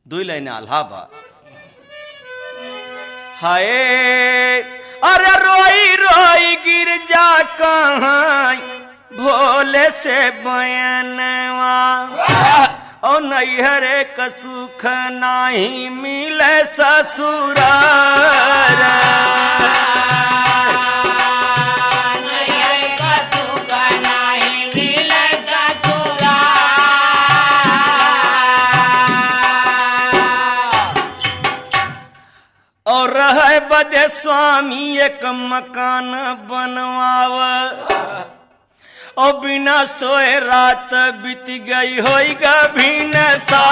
दुई लाइन आल्हा बा। हाय अरे रोई रोई गिर जा कहाँ भोले से बयनवा और नैहरे का सुख नहीं मिले ससुरार। और रहे बदे स्वामी एक मकान बनवाव और बिना सोए रात बीत गई होई गभीन सा।